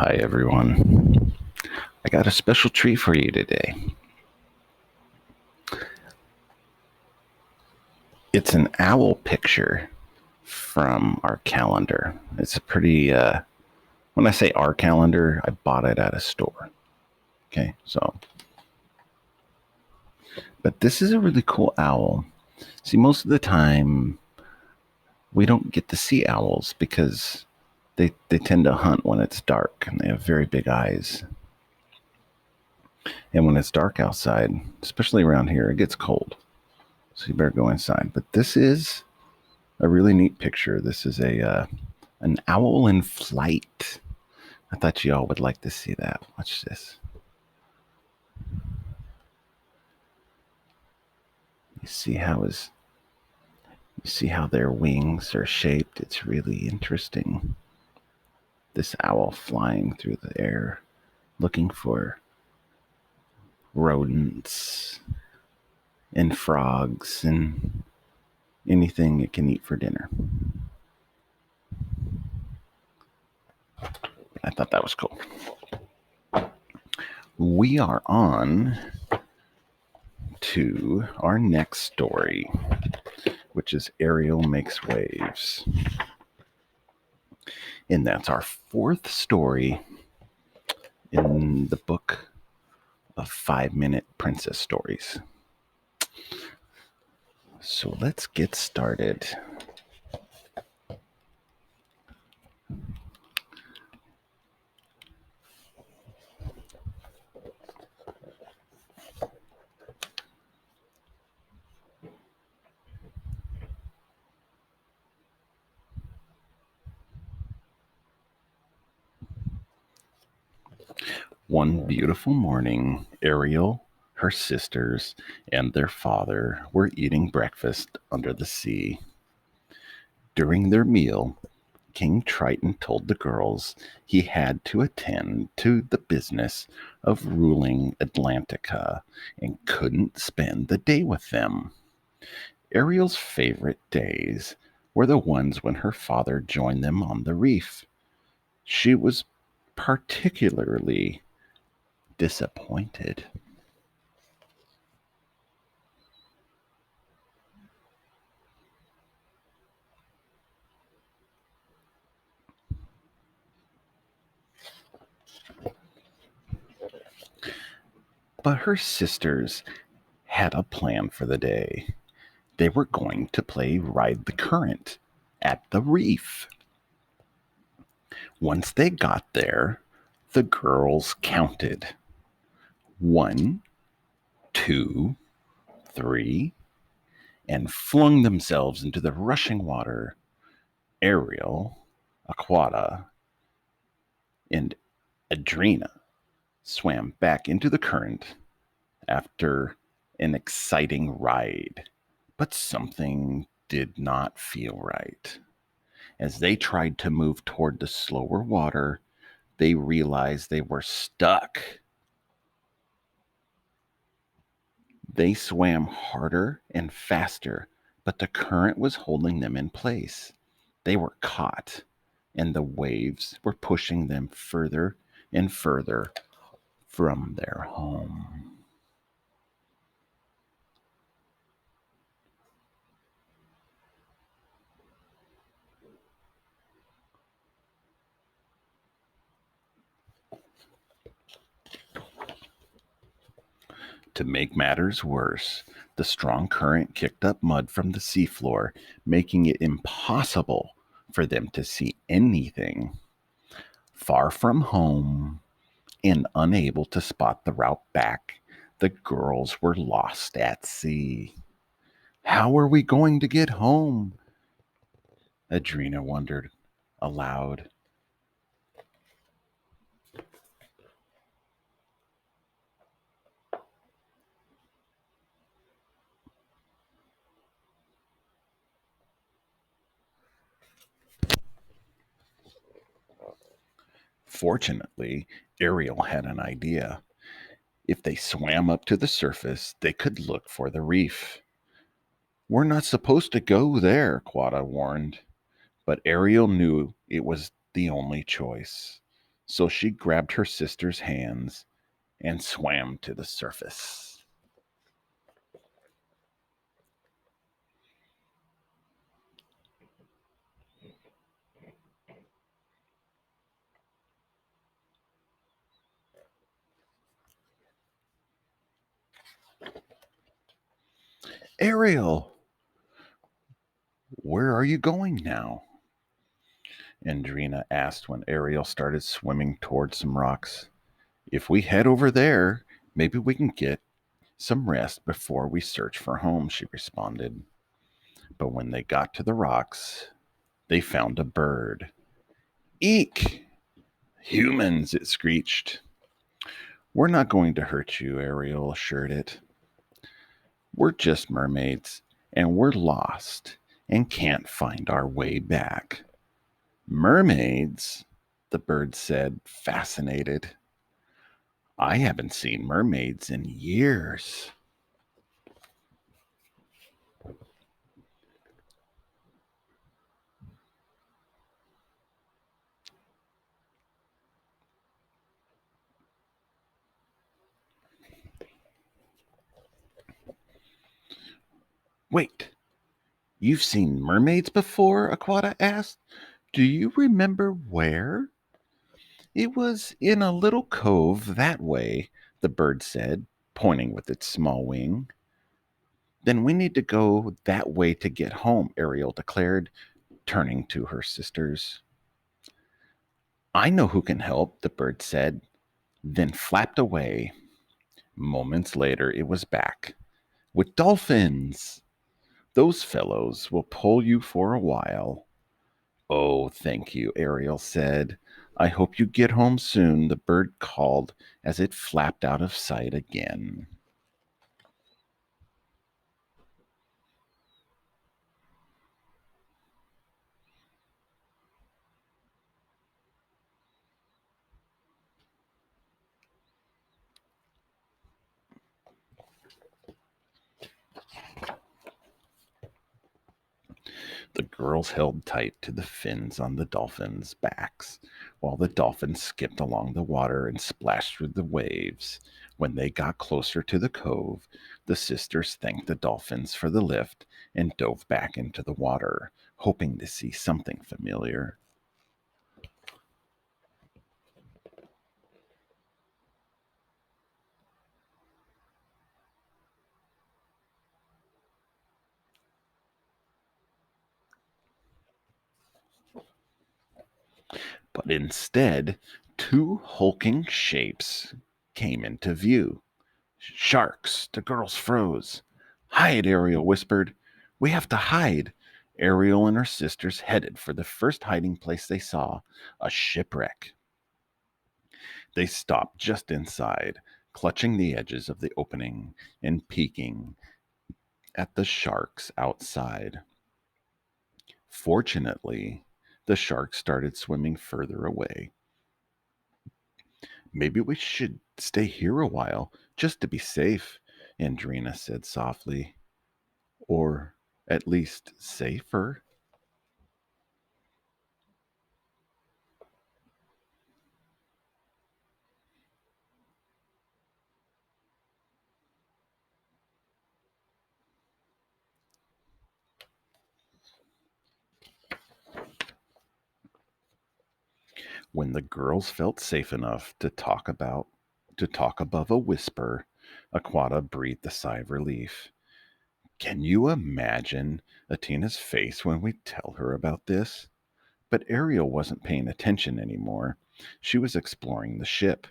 Hi, everyone. I got a special treat for you today. It's an owl picture from our calendar. It's a pretty, when I say our calendar, I bought it at a store. Okay, but this is a really cool owl. See, most of the time, we don't get to see owls because they tend to hunt when it's dark and they have very big eyes. And when it's dark outside, especially around here, it gets cold. So you better go inside. But this is a really neat picture. This is an owl in flight. I thought you all would like to see that. Watch this. You see how his you see how their wings are shaped? It's really interesting. This owl flying through the air looking for rodents and frogs and anything it can eat for dinner. I thought that was cool. We are on to our next story, which is Ariel Makes Waves. And that's our fourth story in the book of 5-minute princess stories. So let's get started. One beautiful morning, Ariel, her sisters, and their father were eating breakfast under the sea. During their meal, King Triton told the girls he had to attend to the business of ruling Atlantica and couldn't spend the day with them. Ariel's favorite days were the ones when her father joined them on the reef. She was particularly disappointed. But her sisters had a plan for the day. They were going to play Ride the Current at the reef. Once they got there, the girls counted 1, 2, 3, and flung themselves into the rushing water. Ariel, Aquata, and Adrena swam back into the current after an exciting ride. But something did not feel right. As they tried to move toward the slower water, they realized they were stuck. They swam harder and faster, but the current was holding them in place. They were caught, and the waves were pushing them further and further from their home. To make matters worse, the strong current kicked up mud from the seafloor, making it impossible for them to see anything. Far from home and unable to spot the route back, the girls were lost at sea. How are we going to get home? Adrena wondered aloud. Fortunately, Ariel had an idea. If they swam up to the surface, they could look for the reef. We're not supposed to go there, Quada warned, but Ariel knew it was the only choice. So she grabbed her sister's hands and swam to the surface. Ariel, where are you going now? Andrina asked when Ariel started swimming towards some rocks. If we head over there, maybe we can get some rest before we search for home, she responded. But when they got to the rocks, they found a bird. Eek! Humans, it screeched. We're not going to hurt you, Ariel assured it. We're just mermaids, and we're lost and can't find our way back. Mermaids? The bird said, fascinated. I haven't seen mermaids in years. Wait, you've seen mermaids before? Aquata asked. Do you remember where? It was in a little cove that way, the bird said, pointing with its small wing. Then we need to go that way to get home, Ariel declared, turning to her sisters. I know who can help, the bird said, then flapped away. Moments later, it was back with dolphins. Those fellows will pull you for a while. Oh, thank you, Ariel said. I hope you get home soon, the bird called as it flapped out of sight again. The girls held tight to the fins on the dolphins' backs, while the dolphins skipped along the water and splashed through the waves. When they got closer to the cove, the sisters thanked the dolphins for the lift and dove back into the water, hoping to see something familiar. But instead, two hulking shapes came into view. Sharks! The girls froze. Hide, Ariel whispered. We have to hide. Ariel and her sisters headed for the first hiding place they saw, a shipwreck. They stopped just inside, clutching the edges of the opening and peeking at the sharks outside. Fortunately, the sharks started swimming further away. Maybe we should stay here a while, just to be safe, Andrina said softly. Or at least safer. When the girls felt safe enough to talk above a whisper, Aquata breathed a sigh of relief. Can you imagine Atina's face when we tell her about this? But Ariel wasn't paying attention anymore. She was exploring the ship.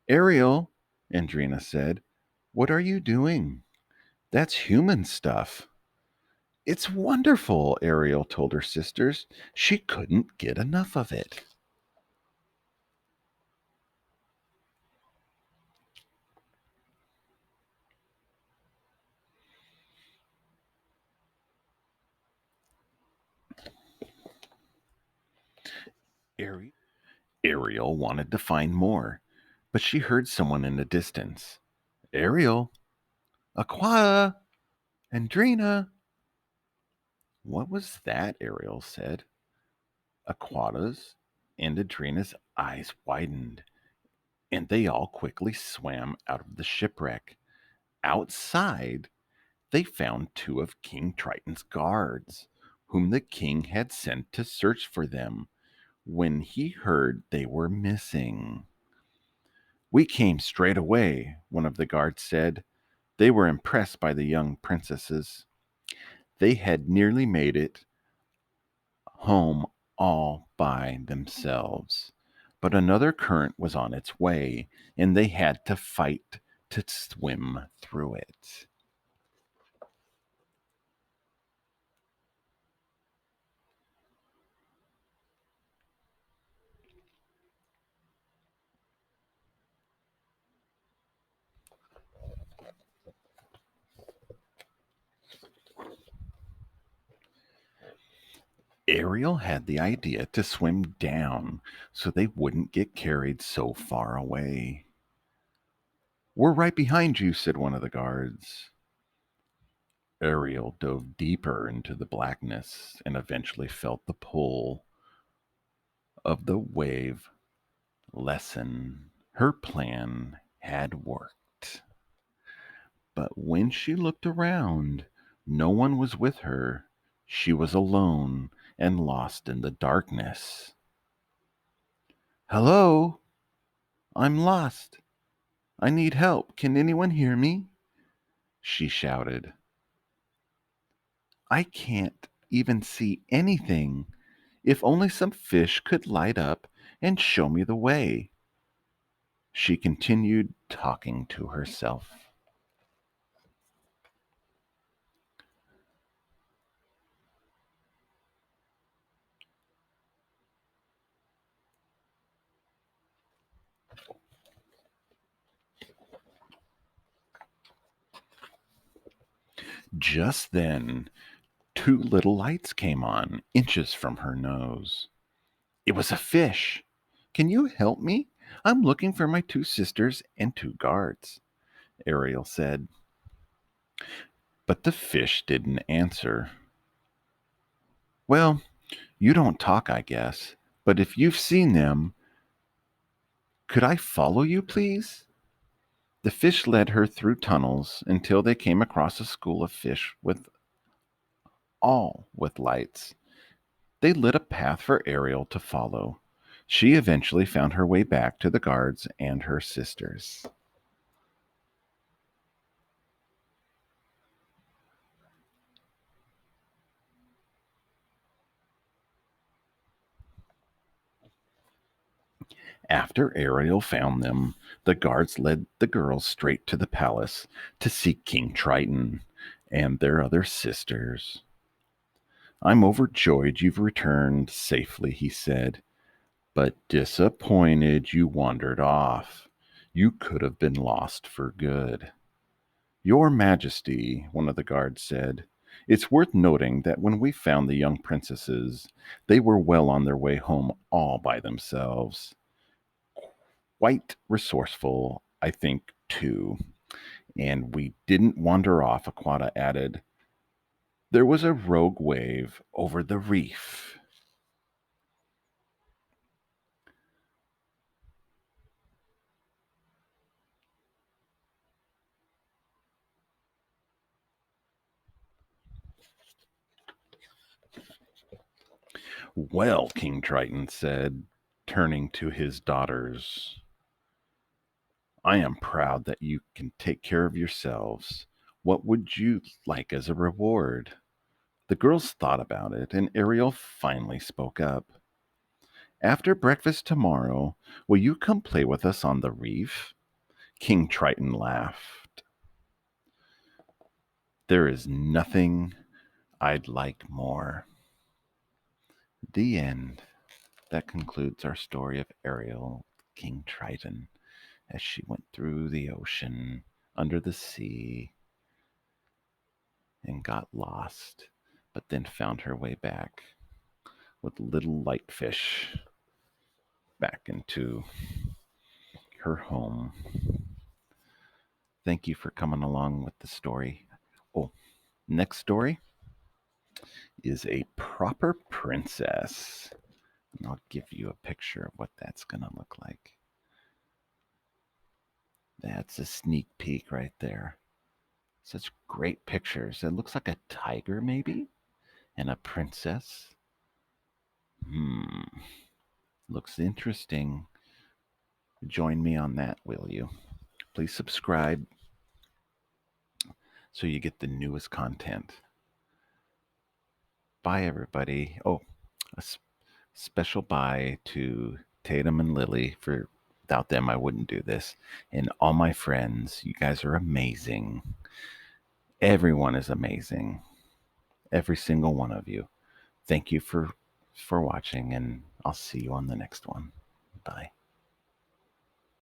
Ariel, Andrina said, what are you doing? That's human stuff. It's wonderful, Ariel told her sisters. She couldn't get enough of it. Ariel wanted to find more, but she heard someone in the distance. Ariel, Aqua, Andrina. What was that? Ariel said. Aquatas ended, Trina's eyes widened, and they all quickly swam out of the shipwreck. Outside, they found two of King Triton's guards, whom the king had sent to search for them when he heard they were missing. We came straight away, one of the guards said. They were impressed by the young princesses. They had nearly made it home all by themselves. But another current was on its way, and they had to fight to swim through it. Ariel had the idea to swim down so they wouldn't get carried so far away. We're right behind you, said one of the guards. Ariel dove deeper into the blackness and eventually felt the pull of the wave lessen. Her plan had worked. But when she looked around, no one was with her. She was alone and lost in the darkness. Hello? I'm lost. I need help. Can anyone hear me? She shouted. I can't even see anything. If only some fish could light up and show me the way. She continued talking to herself. Just then, two little lights came on, inches from her nose. It was a fish. Can you help me? I'm looking for my two sisters and two guards, Ariel said. But the fish didn't answer. Well, you don't talk, I guess, but if you've seen them, could I follow you, please? The fish led her through tunnels until they came across a school of fish with lights. They lit a path for Ariel to follow. She eventually found her way back to the guards and her sisters. After Ariel found them, the guards led the girls straight to the palace to seek King Triton and their other sisters. I'm overjoyed you've returned safely, he said, but disappointed you wandered off. You could have been lost for good. Your Majesty, one of the guards said, it's worth noting that when we found the young princesses, they were well on their way home all by themselves. Quite resourceful, I think, too. And we didn't wander off, Aquata added. There was a rogue wave over the reef. Well, King Triton said, turning to his daughters, I am proud that you can take care of yourselves. What would you like as a reward? The girls thought about it, and Ariel finally spoke up. After breakfast tomorrow, will you come play with us on the reef? King Triton laughed. There is nothing I'd like more. The end. That concludes our story of Ariel, King Triton, as she went through the ocean, under the sea, and got lost, but then found her way back with little light fish back into her home. Thank you for coming along with the story. Oh, next story is A Proper Princess I'll give you a picture of what that's going to look like. That's a sneak peek right there. Such great pictures. It looks like a tiger, maybe, and a princess. Looks interesting. Join me on that, will you? Please subscribe so you get the newest content. Bye, everybody. Oh, a special bye to Tatum and Lily. Without them, I wouldn't do this. And all my friends, you guys are amazing. Everyone is amazing. Every single one of you. Thank you for watching, and I'll see you on the next one. Bye.